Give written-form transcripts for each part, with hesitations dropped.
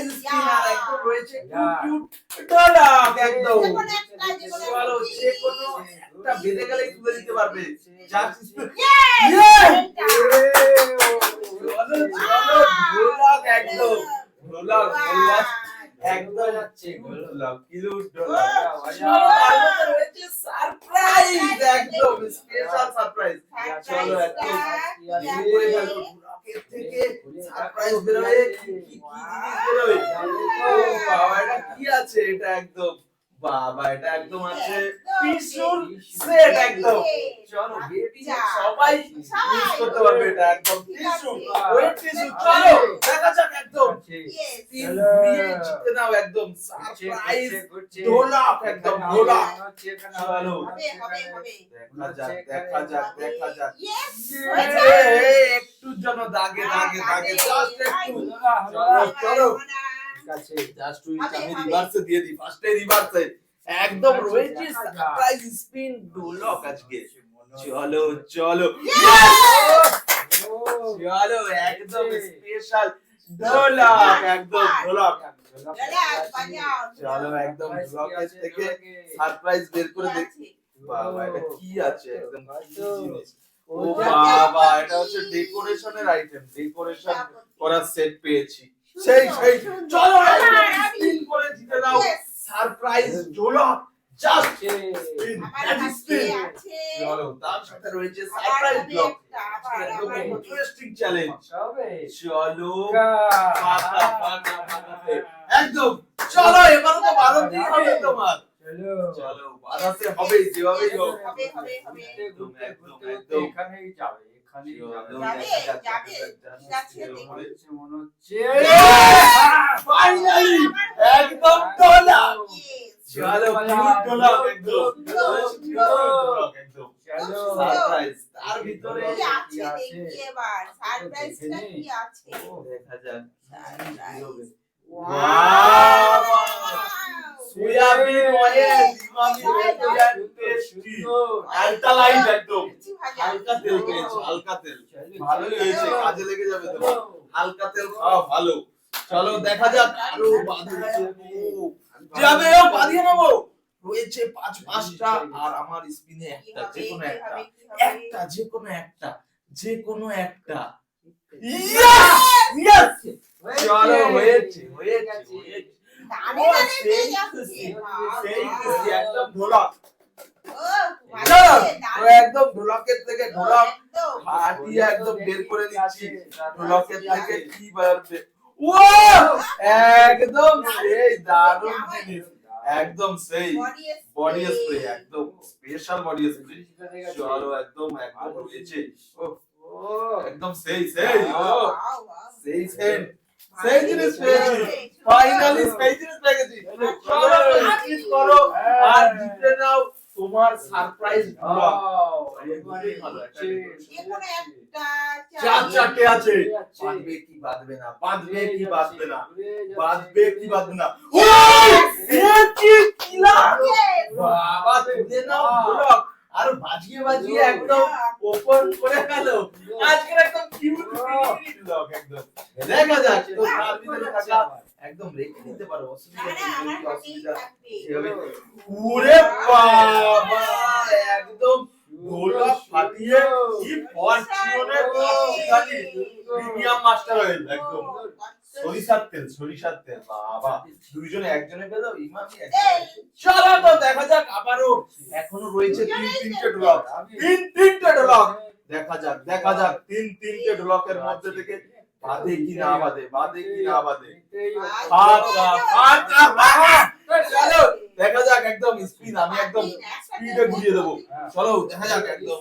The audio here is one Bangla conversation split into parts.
সারপ্রাইজ স্পিনার একদম রয়েছে কিউট ডলাক একদম চলো যে কোনো একটা বেঁধে গেলেই তুলে দিতে পারবে জাস্ট চলো ডলাক একদম ডলাক একদম যাচ্ছে ডলাক কিউট ডলাক রয়েছে সারপ্রাইজ একদম স্পেশাল সারপ্রাইজ চলো একদম থেকে সারপ্রাইজ বেরোবে কি জিনিস বেরোবে ও বাবা এটা কি আছে এটা একদম বাবা এটা একদম আছে টিস্যুর সেট একদম চলো বেবি সবাই ইউজ করতে পারবে এটা একদম টিস্যু ওয়েট টিস্যু চলো দেখা যাক একদম তিন মিনিট জিতে নাও একদম সারপ্রাইজ ঢোলক একদম ঢোলক চলো দেখা যাক একটু জন্য দাগে জাস্ট একটু চলো কাছে জাস্ট উইচ আমি রিভার্সে দিয়ে দিই ফার্স্টে রিভার্সে একদম রয়েছে সারপ্রাইজ স্পিন ঢোলক আজকে চলো চলো একদম স্পেশাল ঢোলক একদম ঢোলক চলো একদম ঢোলকের থেকে সারপ্রাইজ বের করে দেখি বাবা এটা কি আছে একদম কি জিনিস ও বাবা এটা হচ্ছে ডেকোরেশনের আইটেম ডেকোরেশন করার সেট পেয়েছি সেই চলো স্পিন করে জিতে দাও সারপ্রাইজ ঢোলক জাস্ট স্পিন চলো তার সাথে রয়েছে সারপ্রাইজ ব্লক একদম ইন্টারেস্টিং চ্যালেঞ্জ চলো একদম চলো এবার তো 12 দিন হবে তোমার চলো বাড়াতে হবে যেভাবেই হোক একদম এখানেই যাবে মনে হচ্ছে ফাইনালি একদম ডলার চলো ডলার একদম চলো সারপ্রাইজ তার ভিতরে কি আছে দেখি এবার সারপ্রাইজটা কি আছে দেখা যাক wow soybean oil Emami tasty alkaline একদম হালকা তেল পেয়েছে হালকা তেল ভালোই হয়েছে কাজে লেগে যাবে তোমার হালকা তেল খাওয়া ভালো চলো দেখা যাক আরো বাঁধিয়ে যাবে বাঁধিয়ে নেবো রয়েছে পাঁচটা আর আমার স্পিনে একটা যে কোনো একটা ইয়েস চলো হয়েছে একদম ঢোলক একদম ঢোলকের থেকে ঢোলক ফাটিয়ে একদম বের করে দিচ্ছি ঢোলকের থেকে কি বেরোবে ও একদম সেই দারুণ জিনিস একদম সেই বডি স্প্রে একদম স্পেশাল বডি স্প্রে চলো একদম রয়েছে একদম সেই জিনিস পেয়েছি ফাইনালি সেই জিনিস পেয়ে গেছি চলো ক্লিক করো আর জিতে নাও তোমার সারপ্রাইজ ব্লগ চারটে আছে বাঁধবে কি বাঁধবে না বাবা তুলে নাও ব্লগ আর বাজিয়ে একদম ওপেন করে গেল আজকের একদম কিউট ব্লগ একদম দেখা যাক তো তার ভিতরে থাকা একদম রেখে দিতে পারো অসুবিধা ওরে বাবা একদম ঢোলক ফাটিয়ে কি ফরচুনের খালি প্রিমিয়াম মাস্টার অয়েল একদম সরিষার তেল বাবা দুইজনে একজনে পেলো ইমামি চলো তো দেখা যাক আবারও এখনো রয়েছে তিনটে ঢোলক দেখা যাক তিনটে ঢোলকের মধ্যে থেকে বাদে কি না বাদে চলো দেখা যাক একদম স্পিন আমি একদম স্পিডে ঘুরিয়ে দেবো চলো দেখা যাক একদম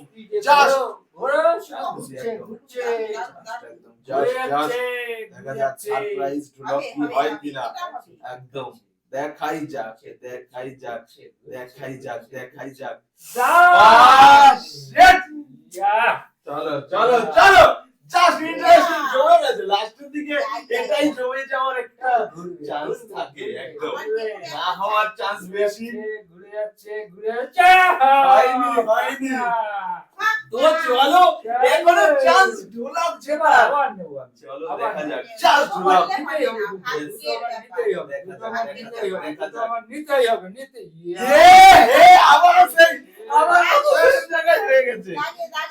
দেখা যাক সারপ্রাইজ ঢোলক কি হয় কিনা একদম দেখাই যাক চলো জাস্ট ইন্টারেস্টিং জমে গেছে লাস্টের দিকে এটাই জমে যাওয়ার একটা চান্স থাকে একদম না হওয়ার চান্স বেশি ঘুরে যাচ্ছে হয়নি তো চলো এখনো চান্স ঢোলক জেতার। আবার নেবো আমি। চলো আবার দেখা যাক নেবো। চান্স ঢোলক। নিতেই হবে, দুটো আমার নিতেই হবে, দুটো আমার নিতেই হবে, নিতেই। আবার সেই আবার তো শেষ জায়গায় হয়ে গেছে।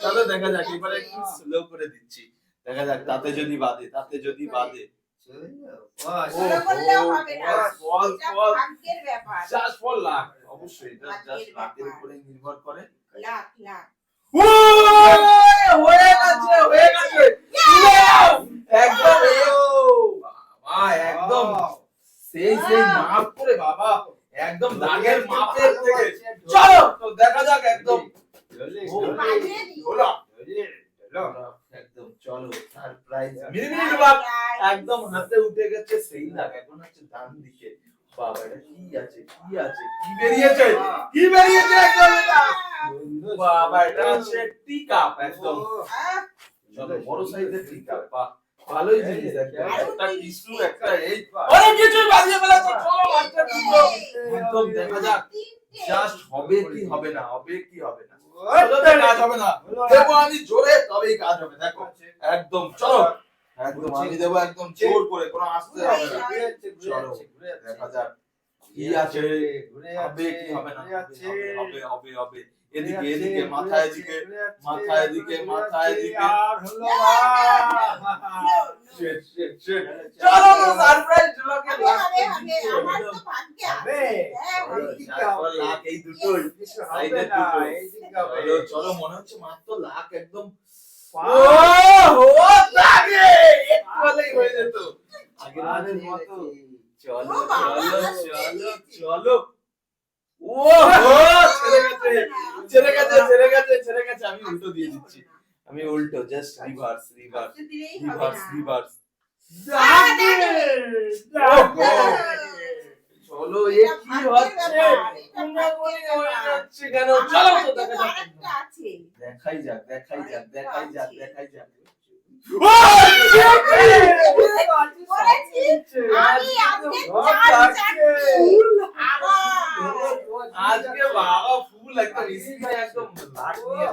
চলো দেখা যাক এবারে একটু স্লো করে দিচ্ছি, দেখা যাক তাতে যদি বাদে, তাতে যদি বাদে। জাস্ট ফর লাক, অবশ্যই এটা জাস্ট লাকের উপরে নির্ভর করে। হয়ে গেছে, হয়ে গেছে। একদম বাবা, একদম সেই মাপ করে বাবা, একদম দাগের মাপের থেকে। চলো তো দেখা যাক একদম একদম চলো সারপ্রাইজ মিনিমিনি বাপ একদম হাতে উঠে গেছে সেই দাগ, এখন হচ্ছে ডান দিকে। বাবা এটা কি আছে, কি আছে, কি বেরিয়েছে, কি বেরিয়েছে একদম এটা। বাবা এটা হচ্ছে টি কাপ একদম। চলো বড় সাইজের টি কাপ, বাহ ভালোই জিনিস একদম। একটা টিস্যু একটা এই অনেক কিছু বাজিয়ে ফেলেছে। চলো মাস্টার দুটো একদম দেখা যাক জাস্ট হবে কি হবে না, হবে কি হবে না। চলো তো কাজ হবে না, দেবো আমি জোরে তবেই কাজ হবে। দেখো একদম চলো একদম আমি দেবো একদম জোর করে, কোনো আসতে হবে না। চলো দেখা যাক কি আছে, হবে কি হবে না, হবে হবে হবে। এদিকে এদিকে মাথা এদিকে, মাথা এদিকে, মাথা এদিকে। চলো তো সারপ্রাইজ ঢোলকের লাস্টে লাখ এই দুটোই সাইডে দুটো। চলো চলো মনে হচ্ছে মাত্র লাখ একদম। লাগে একটু হলেই হয়ে যেত আগের মতো। চলো চলো চলো চলো। ও ছেড়ে গেছে, ছেড়ে গেছে, ছেড়ে গেছে। আমি উল্টো দিয়ে দিচ্ছি, আমি উল্টো just reverse reverse reverse reverse. চলো এ কি হচ্ছে, কোনাকুনি হয়ে যাচ্ছে কেন? চলো তো দেখা যাক, দেখাই যাক দেখাই যাক দেখাই যাক দেখাই যাক। আজকে বাবা ফুল একদম ইসিতে একদম লাগ নিয়ে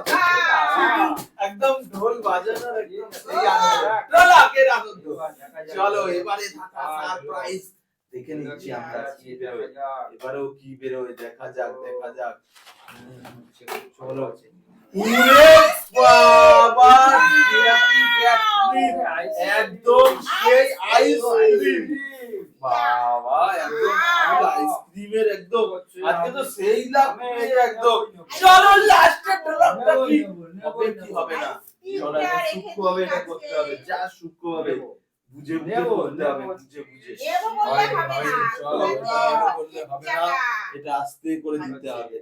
একদম ঢোল বাজানোর একদম সেই আনন্দ, লাকের আনন্দ। চলো এবারে থাকা সারপ্রাইজ দেখে নিচ্ছি আমরা কি বেরোয়, এবারেও কি বেরোয় দেখা যাক দেখা যাক। চলো উরে বাবা একদম সেই আইসক্রিম, বাবা একদম আইসক্রিমের একদম আজকে তো সেই লাগবে একদম। চলো লাস্টের ঢোলকটা কি হবে কি হবে না। চলো এটা সূক্ষ্ম হবে, এটা করতে হবে যা সূক্ষ্ম হবে বুঝে বুঝে বলতে হবে, বুঝে বুঝে। চলো বললে হবে না, এটা আস্তে করে দিতে হবে,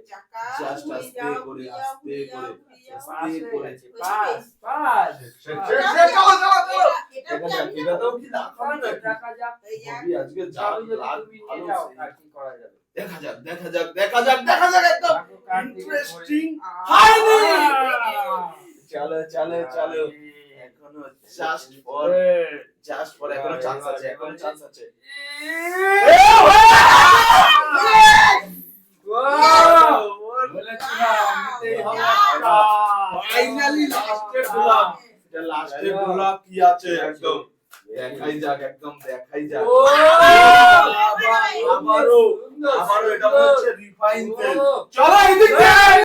জাস্ট আস্তে করে আস্তে করে আস্তে করে। পাস পাস চলো চলো চলো দেখা যাক এটাতেও কি লাখ হবে না। আজকে যা লাখ ভালো কি করা যাবে, দেখা যাক দেখা যাক দেখা যাক দেখা যাক একদম ইন্টারেস্টিং হয়নি। চলো চলো চলো এখনো জাস্ট ফর এখনো চান্স আছে, এখনো চান্স আছে। ফাইনালি লাস্টের ঢোলক, এটা লাস্টের ঢোলক কি আছে একদম দেখাই যাক একদম দেখাই যাক। আবারও আবারও এটা হচ্ছে রিফাইন তেল। চলো এদিকে